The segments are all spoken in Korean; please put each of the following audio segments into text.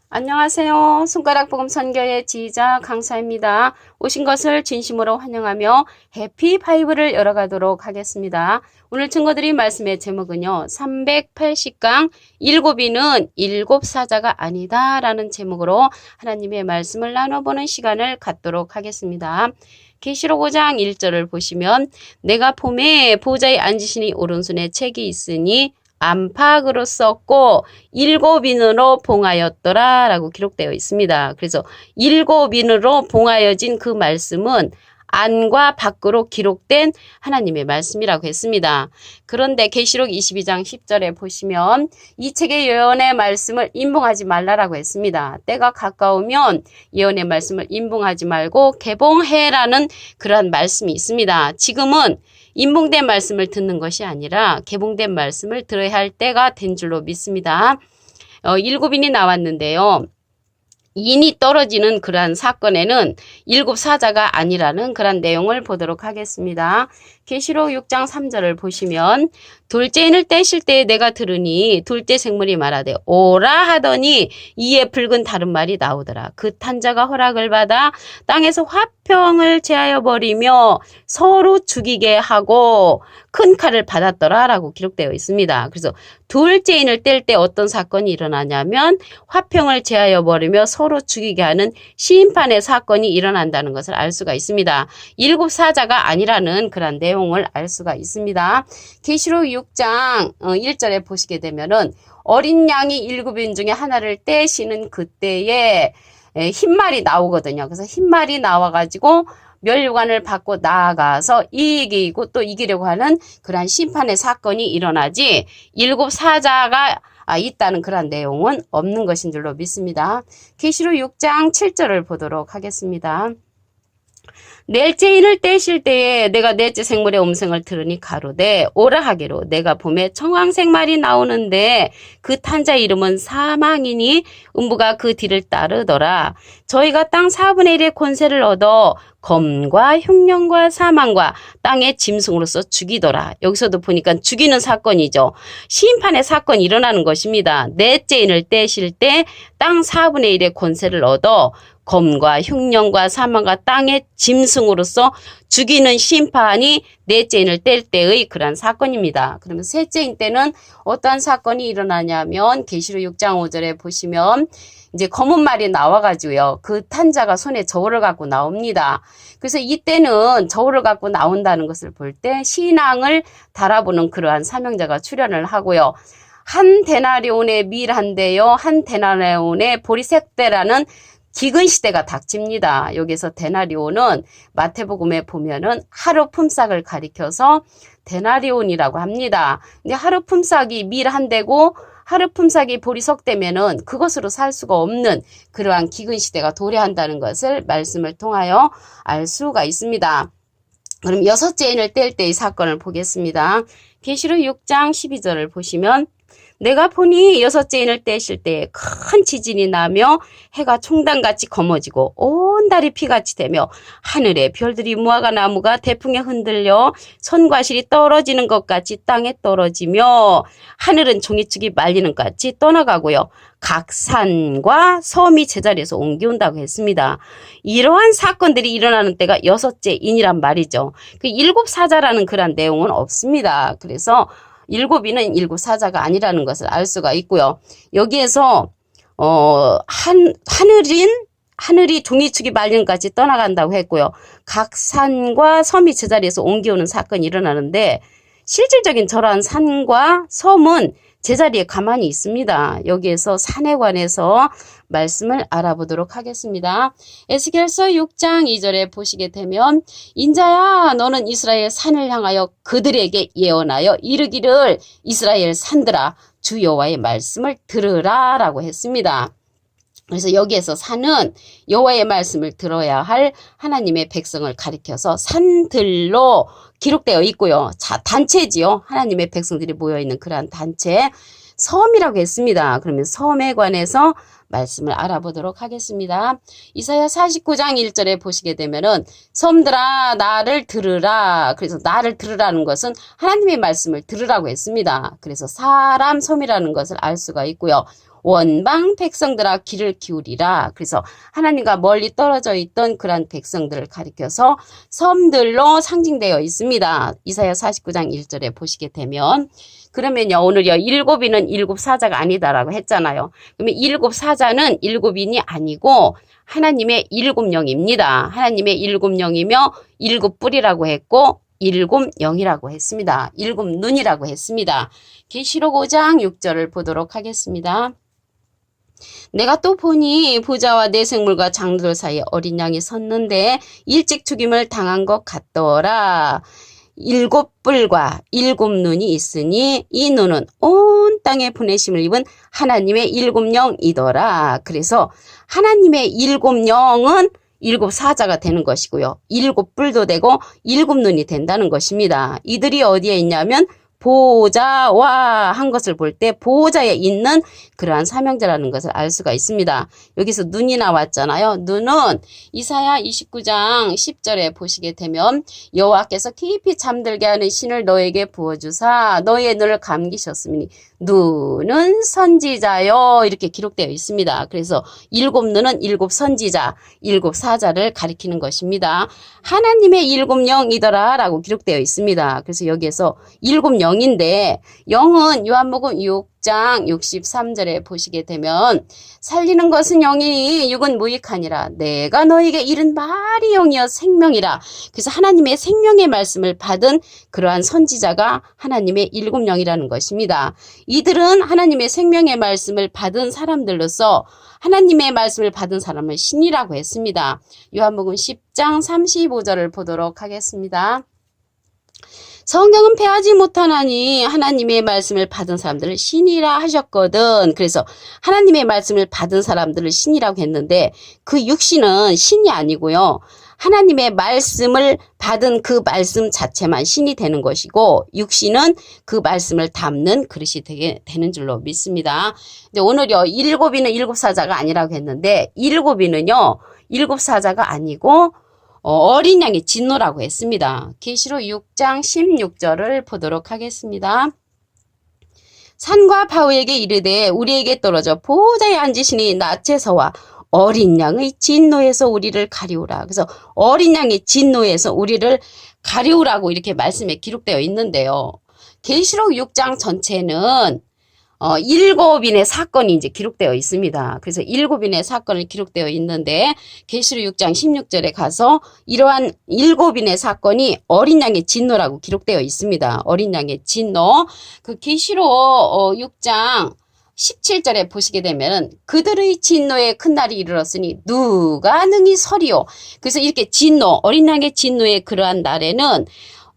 안녕하세요. 손가락 복음 선교의 지휘자 강사입니다. 오신 것을 진심으로 환영하며 해피 바이블을 열어가도록 하겠습니다. 오늘 증거드린 말씀의 제목은요. 380강 일곱이는 일곱 사자가 아니다 라는 제목으로 하나님의 말씀을 나눠보는 시간을 갖도록 하겠습니다. 계시록 5장 1절을 보시면 내가 봄에 보좌에 앉으시니 오른손에 책이 있으니 안팎으로 썼고 일곱인으로 봉하였더라 라고 기록되어 있습니다. 그래서 일곱인으로 봉하여진 그 말씀은 안과 밖으로 기록된 하나님의 말씀이라고 했습니다. 그런데 계시록 22장 10절에 보시면 이 책의 예언의 말씀을 임봉하지 말라라고 했습니다. 때가 가까우면 예언의 말씀을 임봉하지 말고 개봉해라는 그러한 말씀이 있습니다. 지금은 임봉된 말씀을 듣는 것이 아니라 개봉된 말씀을 들어야 할 때가 된 줄로 믿습니다. 일곱인이 나왔는데요. 인이 떨어지는 그러한 사건에는 일곱 사자가 아니라는 그런 내용을 보도록 하겠습니다. 계시록 6장 3절을 보시면 둘째 인을 떼실 때에 내가 들으니 둘째 생물이 말하되 오라 하더니 이에 붉은 다른 말이 나오더라. 그 탄자가 허락을 받아 땅에서 화평을 제하여 버리며 서로 죽이게 하고 큰 칼을 받았더라 라고 기록되어 있습니다. 그래서 둘째 인을 뗄 때 어떤 사건이 일어나냐면 화평을 제하여 버리며 서로 죽이게 하는 심판의 사건이 일어난다는 것을 알 수가 있습니다. 일곱 사자가 아니라는 그런 내용을 알 수가 있습니다. 계시록 6장 1절에 보시게 되면은 어린 양이 일곱인 중에 하나를 떼시는 그때에 흰말이 나오거든요. 그래서 흰말이 나와가지고 멸류관을 받고 나아가서 이기고 또 이기려고 하는 그러한 심판의 사건이 일어나지 일곱 사자가 있다는 그런 내용은 없는 것인 줄로 믿습니다. 계시록 6장 7절을 보도록 하겠습니다. 넷째 인을 떼실 때에 내가 넷째 생물의 음성을 들으니 가로되 오라 하기로 내가 봄에 청황색 말이 나오는데 그 탄자 이름은 사망이니 음부가 그 뒤를 따르더라. 저희가 땅 4분의 1의 권세를 얻어 검과 흉년과 사망과 땅의 짐승으로서 죽이더라. 여기서도 보니까 죽이는 사건이죠. 심판의 사건이 일어나는 것입니다. 넷째 인을 떼실 때 땅 4분의 1의 권세를 얻어 검과 흉년과 사망과 땅의 짐승으로서 죽이는 심판이 넷째 인을 뗄 때의 그러한 사건입니다. 그러면 셋째 인 때는 어떠한 사건이 일어나냐면 계시록 6장 5절에 보시면 이제 검은 말이 나와가지고요. 그 탄자가 손에 저울을 갖고 나옵니다. 그래서 이때는 저울을 갖고 나온다는 것을 볼 때 신앙을 달아보는 그러한 사명자가 출현을 하고요. 한 데나리온의 밀한대요. 한 데나리온의 보리색대라는 기근 시대가 닥칩니다. 여기서 데나리온은 마태복음에 보면은 하루 품삯을 가리켜서 데나리온이라고 합니다. 근데 하루 품삯이 밀 한 대고 하루 품삯이 보리석 대면은 그것으로 살 수가 없는 그러한 기근 시대가 도래한다는 것을 말씀을 통하여 알 수가 있습니다. 그럼 여섯째 인을 뗄 때의 사건을 보겠습니다. 계시록 6장 12절을 보시면 내가 보니 여섯째 인을 떼실 때에 큰 지진이 나며 해가 총단같이 검어지고 온 달이 피같이 되며 하늘의 별들이 무화과 나무가 대풍에 흔들려 선과실이 떨어지는 것 같이 땅에 떨어지며 하늘은 종이축이 말리는 것 같이 떠나가고요. 각 산과 섬이 제자리에서 옮겨온다고 했습니다. 이러한 사건들이 일어나는 때가 여섯째 인이란 말이죠. 그 일곱 사자라는 그런 내용은 없습니다. 그래서 일곱이는 일곱 사자가 아니라는 것을 알 수가 있고요. 여기에서 하늘이 종이축이 말린 것까지 떠나간다고 했고요. 각 산과 섬이 제자리에서 옮겨오는 사건이 일어나는데 실질적인 저러한 산과 섬은 제자리에 가만히 있습니다. 여기에서 산에 관해서 말씀을 알아보도록 하겠습니다. 에스겔서 6장 2절에 보시게 되면 인자야 너는 이스라엘 산을 향하여 그들에게 예언하여 이르기를 이스라엘 산들아 주 여호와의 말씀을 들으라 라고 했습니다. 그래서 여기에서 산은 여호와의 말씀을 들어야 할 하나님의 백성을 가리켜서 산들로 기록되어 있고요. 자, 단체지요. 하나님의 백성들이 모여있는 그러한 단체. 섬이라고 했습니다. 그러면 섬에 관해서 말씀을 알아보도록 하겠습니다. 이사야 49장 1절에 보시게 되면은 섬들아 나를 들으라. 그래서 나를 들으라는 것은 하나님의 말씀을 들으라고 했습니다. 그래서 사람 섬이라는 것을 알 수가 있고요. 원방 백성들아 귀를 기울이라. 그래서 하나님과 멀리 떨어져 있던 그러한 백성들을 가리켜서 섬들로 상징되어 있습니다. 이사야 49장 1절에 보시게 되면. 그러면요, 오늘요, 일곱인은 일곱 사자가 아니다라고 했잖아요. 그러면 일곱 사자는 일곱인이 아니고 하나님의 일곱 영입니다. 하나님의 일곱 영이며 일곱 뿔이라고 했고 일곱 영이라고 했습니다. 일곱 눈이라고 했습니다. 계시록 5장 6절을 보도록 하겠습니다. 내가 또 보니 보좌와 내 생물과 장들 사이에 어린 양이 섰는데 일찍 죽임을 당한 것 같더라. 일곱 뿔과 일곱 눈이 있으니 이 눈은 온 땅에 보내심을 입은 하나님의 일곱 영이더라. 그래서 하나님의 일곱 영은 일곱 사자가 되는 것이고요. 일곱 뿔도 되고 일곱 눈이 된다는 것입니다. 이들이 어디에 있냐면 보호자와 한 것을 볼 때 보호자에 있는 그러한 사명자라는 것을 알 수가 있습니다. 여기서 눈이 나왔잖아요. 눈은 이사야 29장 10절에 보시게 되면 여호와께서 깊이 잠들게 하는 신을 너에게 부어주사 너의 눈을 감기셨으니 눈은 선지자요 이렇게 기록되어 있습니다. 그래서 일곱 눈은 일곱 선지자, 일곱 사자를 가리키는 것입니다. 하나님의 일곱 영이더라 라고 기록되어 있습니다. 그래서 여기에서 일곱 영인데 영은 요한복음 6장 63절에 보시게 되면 살리는 것은 영이니 육은 무익하니라. 내가 너에게 이른 말이 영이여 생명이라. 그래서 하나님의 생명의 말씀을 받은 그러한 선지자가 하나님의 일곱 영이라는 것입니다. 이들은 하나님의 생명의 말씀을 받은 사람들로서 하나님의 말씀을 받은 사람을 신이라고 했습니다. 요한복음 10장 35절을 보도록 하겠습니다. 성경은 패하지 못하나니 하나님의 말씀을 받은 사람들을 신이라 하셨거든. 그래서 하나님의 말씀을 받은 사람들을 신이라고 했는데 그 육신은 신이 아니고요. 하나님의 말씀을 받은 그 말씀 자체만 신이 되는 것이고 육신은 그 말씀을 담는 그릇이 되는 줄로 믿습니다. 근데 오늘요 일곱이는 일곱 사자가 아니라고 했는데 일곱이는요 일곱 사자가 아니고 어린 양의 진노라고 했습니다. 계시록 6장 16절을 보도록 하겠습니다. 산과 바위에게 이르되 우리에게 떨어져 보호자에 앉으시니 낯에서와 어린 양의 진노에서 우리를 가리우라. 그래서 어린 양의 진노에서 우리를 가리우라고 이렇게 말씀에 기록되어 있는데요. 계시록 6장 전체는 일곱인의 사건이 이제 기록되어 있습니다. 그래서 일곱인의 사건을 기록되어 있는데 계시록 6장 16절에 가서 이러한 일곱인의 사건이 어린 양의 진노라고 기록되어 있습니다. 어린 양의 진노. 그 계시록 6장 17절에 보시게 되면 그들의 진노의 큰 날이 이르렀으니 누가 능히 서리요. 그래서 이렇게 진노, 어린 양의 진노의 그러한 날에는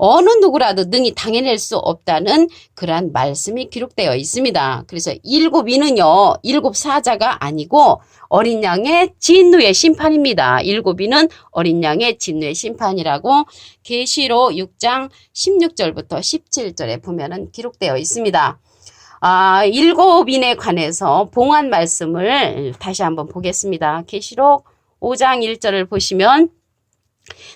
어느 누구라도 능히 당해낼 수 없다는 그러한 말씀이 기록되어 있습니다. 그래서 일곱이는요, 일곱 사자가 아니고 어린 양의 진노의 심판입니다. 일곱이는 어린 양의 진노의 심판이라고 계시록 6장 16절부터 17절에 보면은 기록되어 있습니다. 일곱인에 관해서 봉한 말씀을 다시 한번 보겠습니다. 계시록 5장 1절을 보시면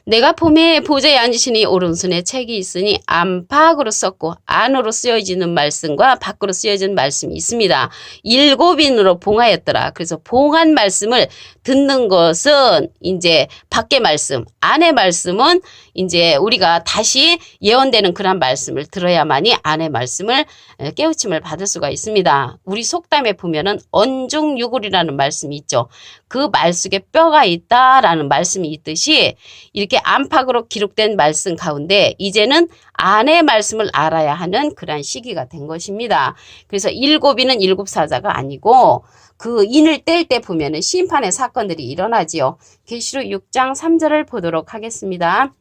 내가 봄에 보좌에 앉으시니 오른손에 책이 있으니 안팎으로 썼고 안으로 쓰여지는 말씀과 밖으로 쓰여진 말씀이 있습니다. 일곱인으로 봉하였더라. 그래서 봉한 말씀을 듣는 것은 이제 밖의 말씀, 안의 말씀은 이제 우리가 다시 예언되는 그런 말씀을 들어야만이 안의 말씀을 깨우침을 받을 수가 있습니다. 우리 속담에 보면은 언중유골이라는 말씀이 있죠. 그 말 속에 뼈가 있다라는 말씀이 있듯이 이렇게 안팎으로 기록된 말씀 가운데 이제는 안의 말씀을 알아야 하는 그러한 시기가 된 것입니다. 그래서 일곱인은 일곱 사자가 아니고 그 인을 뗄 때 보면은 심판의 사건들이 일어나지요. 계시록 6장 3절을 보도록 하겠습니다.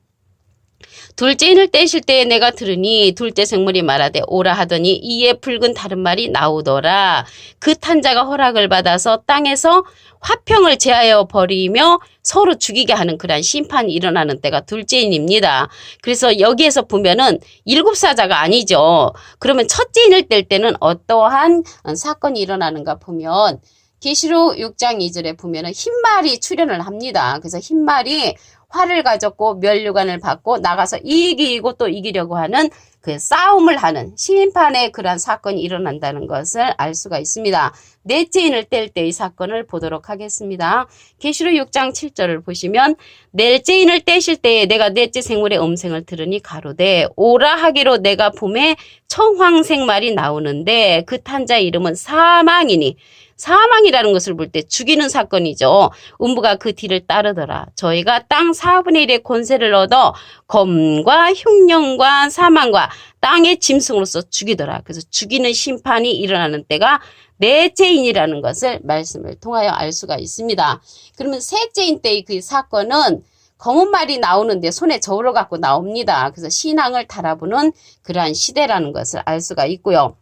둘째 인을 떼실 때에 내가 들으니 둘째 생물이 말하되 오라 하더니 이에 붉은 다른 말이 나오더라. 그 탄자가 허락을 받아서 땅에서 화평을 제하여 버리며 서로 죽이게 하는 그러한 심판이 일어나는 때가 둘째 인입니다. 그래서 여기에서 보면은 일곱 사자가 아니죠. 그러면 첫째 인을 뗄 때는 어떠한 사건이 일어나는가 보면 계시록 6장 2절에 보면은 흰말이 출현을 합니다. 그래서 흰말이 활을 가졌고 면류관을 받고 나가서 이기고 또 이기려고 하는 그 싸움을 하는 심판의 그러한 사건이 일어난다는 것을 알 수가 있습니다. 넷째 인을 뗄 때의 사건을 보도록 하겠습니다. 계시록 6장 7절을 보시면 넷째 인을 떼실 때에 내가 넷째 생물의 음성을 들으니 가로되 오라 하기로 내가 봄에 청황색 말이 나오는데 그 탄자의 이름은 사망이니 사망이라는 것을 볼 때 죽이는 사건이죠. 음부가 그 뒤를 따르더라. 저희가 땅 4분의 1의 권세를 얻어 검과 흉령과 사망과 땅의 짐승으로서 죽이더라. 그래서 죽이는 심판이 일어나는 때가 넷째인이라는 것을 말씀을 통하여 알 수가 있습니다. 그러면 셋째인 때의 그 사건은 검은 말이 나오는데 손에 저울을 갖고 나옵니다. 그래서 신앙을 달아보는 그러한 시대라는 것을 알 수가 있고요.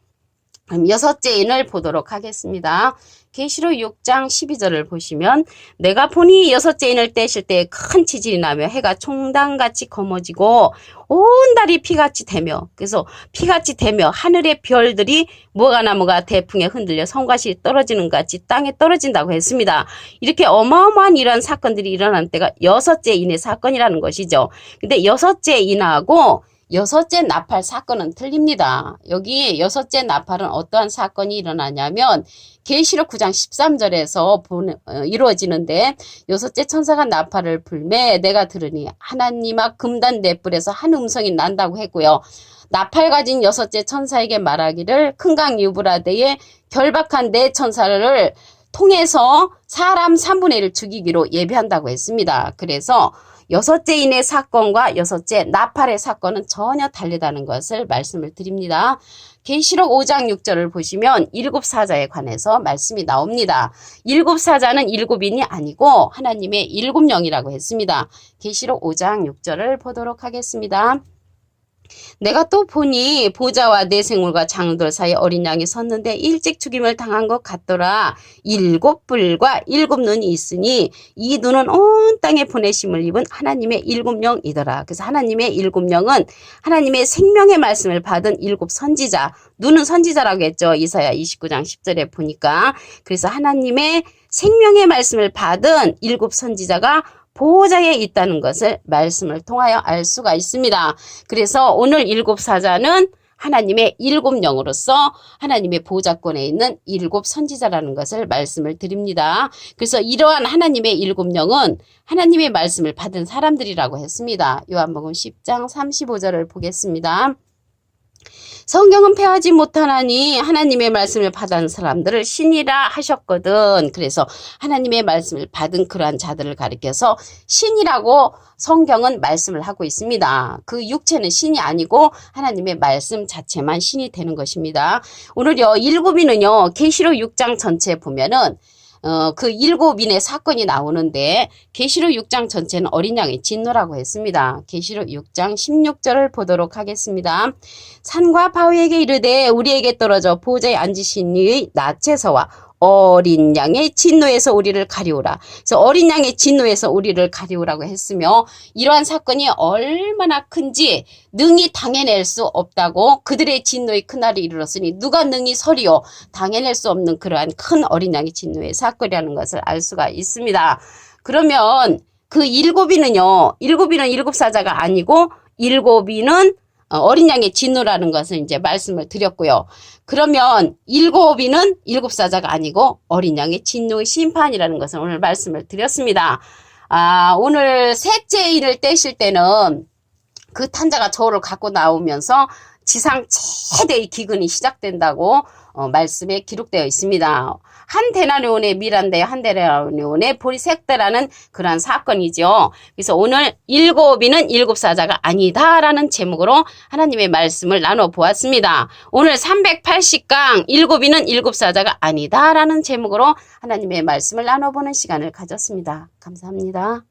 그럼 여섯째 인을 보도록 하겠습니다. 계시록 6장 12절을 보시면 내가 보니 여섯째 인을 떼실 때에 큰 지진이 나며 해가 총당같이 검어지고 온 달이 피같이 되며 그래서 피같이 되며 하늘의 별들이 무화과나무가 대풍에 흔들려 성갓이 떨어지는 같이 땅에 떨어진다고 했습니다. 이렇게 어마어마한 이러한 사건들이 일어난 때가 여섯째 인의 사건이라는 것이죠. 근데 여섯째 인하고 여섯째 나팔 사건은 틀립니다. 여기 여섯째 나팔은 어떠한 사건이 일어나냐면 계시록 9장 13절에서 이루어지는데 여섯째 천사가 나팔을 불매 내가 들으니 하나님 앞 금단 넷불에서 한 음성이 난다고 했고요. 나팔 가진 여섯째 천사에게 말하기를 큰 강 유브라데에 결박한 네 천사를 통해서 사람 3분의 1을 죽이기로 예비한다고 했습니다. 그래서 여섯째 인의 사건과 여섯째 나팔의 사건은 전혀 다르다는 것을 말씀을 드립니다. 계시록 5장 6절을 보시면 일곱 사자에 관해서 말씀이 나옵니다. 일곱 사자는 일곱인이 아니고 하나님의 일곱 영이라고 했습니다. 계시록 5장 6절을 보도록 하겠습니다. 내가 또 보니 보좌와 네 생물과 장들 사이 어린 양이 섰는데 일찍 죽임을 당한 것 같더라. 일곱 뿔과 일곱 눈이 있으니 이 눈은 온 땅에 보내심을 입은 하나님의 일곱 영이더라. 그래서 하나님의 일곱 영은 하나님의 생명의 말씀을 받은 일곱 선지자, 눈은 선지자라고 했죠. 이사야 29장 10절에 보니까. 그래서 하나님의 생명의 말씀을 받은 일곱 선지자가 보호자에 있다는 것을 말씀을 통하여 알 수가 있습니다. 그래서 오늘 일곱 사자는 하나님의 일곱 영으로서 하나님의 보호자권에 있는 일곱 선지자라는 것을 말씀을 드립니다. 그래서 이러한 하나님의 일곱 영은 하나님의 말씀을 받은 사람들이라고 했습니다. 요한복음 10장 35절을 보겠습니다. 성경은 패하지 못하나니 하나님의 말씀을 받은 사람들을 신이라 하셨거든. 그래서 하나님의 말씀을 받은 그러한 자들을 가리켜서 신이라고 성경은 말씀을 하고 있습니다. 그 육체는 신이 아니고 하나님의 말씀 자체만 신이 되는 것입니다. 오늘요 일곱인은요 계시록 6장 전체에 보면은 그 일곱인의 사건이 나오는데 계시록 6장 전체는 어린 양의 진노라고 했습니다. 계시록 6장 16절을 보도록 하겠습니다. 산과 바위에게 이르되 우리에게 떨어져 보좌에 앉으신 이의 나체서와 어린 양의 진노에서 우리를 가리우라. 그래서 어린 양의 진노에서 우리를 가리우라고 했으며 이러한 사건이 얼마나 큰지 능히 당해낼 수 없다고 그들의 진노의 그날이 이르렀으니 누가 능히 서리요 당해낼 수 없는 그러한 큰 어린 양의 진노의 사건이라는 것을 알 수가 있습니다. 그러면 그 일곱이는요. 일곱이는 일곱 사자가 아니고 일곱이는 어린 양의 진노라는 것을 이제 말씀을 드렸고요. 그러면 일곱이는 일곱 사자가 아니고 어린 양의 진노의 심판이라는 것을 오늘 말씀을 드렸습니다. 오늘 셋째 인을 떼실 때는 그 탄자가 저울을 갖고 나오면서 지상 최대의 기근이 시작된다고 말씀에 기록되어 있습니다. 한 데나리온의 미란데 한 데나리온의 보리색대라는 그러한 사건이죠. 그래서 오늘 일곱이는 일곱 사자가 아니다라는 제목으로 하나님의 말씀을 나눠보았습니다. 오늘 380강 일곱이는 일곱 사자가 아니다라는 제목으로 하나님의 말씀을 나눠보는 시간을 가졌습니다. 감사합니다.